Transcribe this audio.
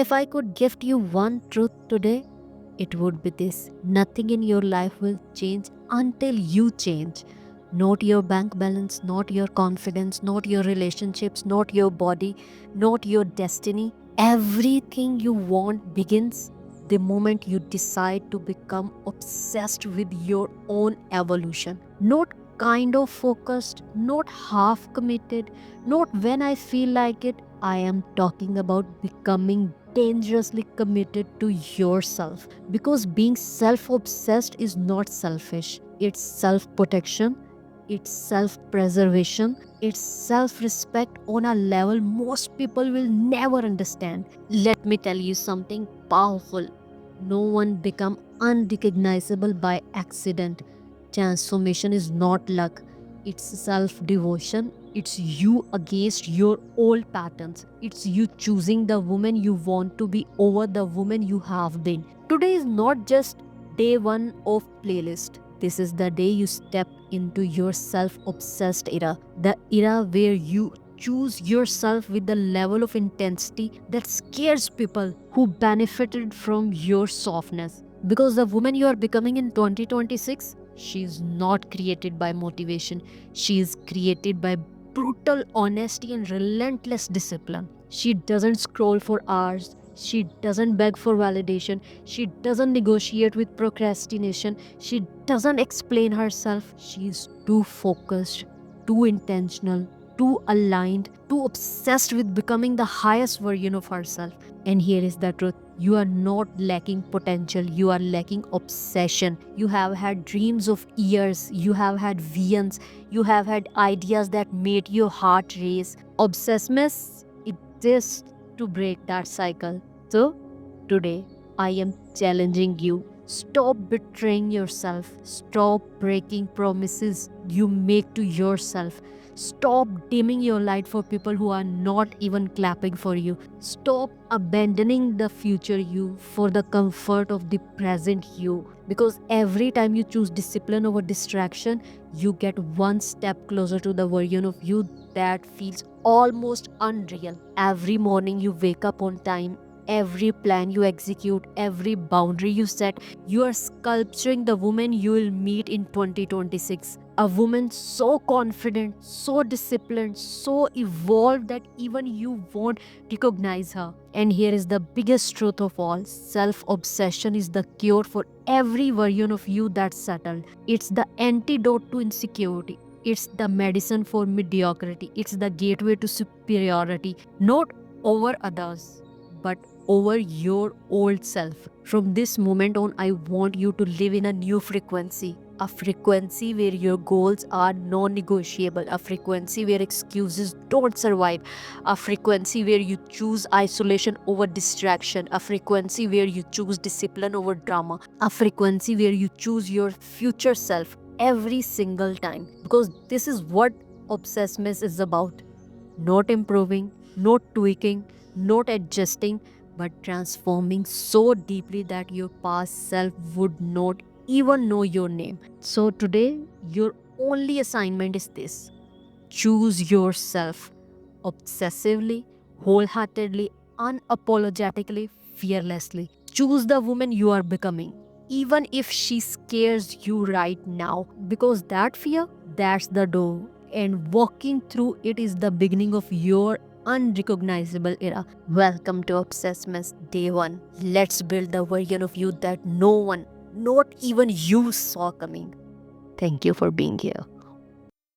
If I could gift you one truth today, it would be this: nothing in your life will change until you change. Not your bank balance, not your confidence, not your relationships, not your body, not your destiny. Everything you want begins the moment you decide to become obsessed with your own evolution. Not kind of focused, not half committed, not when I feel like it. I am talking about becoming dangerously committed to yourself, because being self obsessed is not selfish, it's self protection, it's self preservation, it's self respect on a level most people will never understand. Let me tell you something powerful: no one become unrecognizable by accident. Transformation is not luck, it's self devotion. It's you against your old patterns. It's you choosing the woman you want to be over the woman you have been. Today is not just day one of playlist. This is the day you step into your self obsessed era. The era where you choose yourself with the level of intensity that scares people who benefited from your softness. Because the woman you are becoming in 2026, she is not created by motivation. She is created by brutal honesty and relentless discipline. She doesn't scroll for hours. She doesn't beg for validation. She doesn't negotiate with procrastination. She doesn't explain herself. She is too focused, too intentional, too aligned, too obsessed with becoming the highest version of herself. And here is the truth: you are not lacking potential, you are lacking obsession. You have had dreams of years, you have had visions, you have had ideas that made your heart race. Obsessiveness exists to break that cycle. So, today, I am challenging you. Stop betraying yourself. Stop breaking promises you make to yourself. Stop dimming your light for people who are not even clapping for you. Stop abandoning the future you for the comfort of the present you. Because every time you choose discipline over distraction, you get one step closer to the version of you that feels almost unreal. Every morning you wake up on time, every plan you execute, every boundary you set, you are sculpturing the woman you will meet in 2026. A woman so confident, so disciplined, so evolved that even you won't recognize her. And here is the biggest truth of all: self obsession is the cure for every version of you that's settled. It's the antidote to insecurity. It's the medicine for mediocrity. It's the gateway to superiority, not over others, but over your old self. From this moment on, I want you to live in a new frequency. A frequency where your goals are non negotiable. A frequency where excuses don't survive. A frequency where you choose isolation over distraction. A frequency where you choose discipline over drama. A frequency where you choose your future self every single time. Because this is what obsessiveness is about: not improving, not tweaking, not adjusting, but transforming so deeply that your past self would not even know your name. So today, your only assignment is this: choose yourself obsessively, wholeheartedly, unapologetically, fearlessly. Choose the woman you are becoming, even if she scares you right now, because that fear, that's the door. And walking through it is the beginning of your unrecognizable era. Welcome to Obsessmas Day 1. Let's build the version of you that no one, not even you, saw coming. Thank you for being here.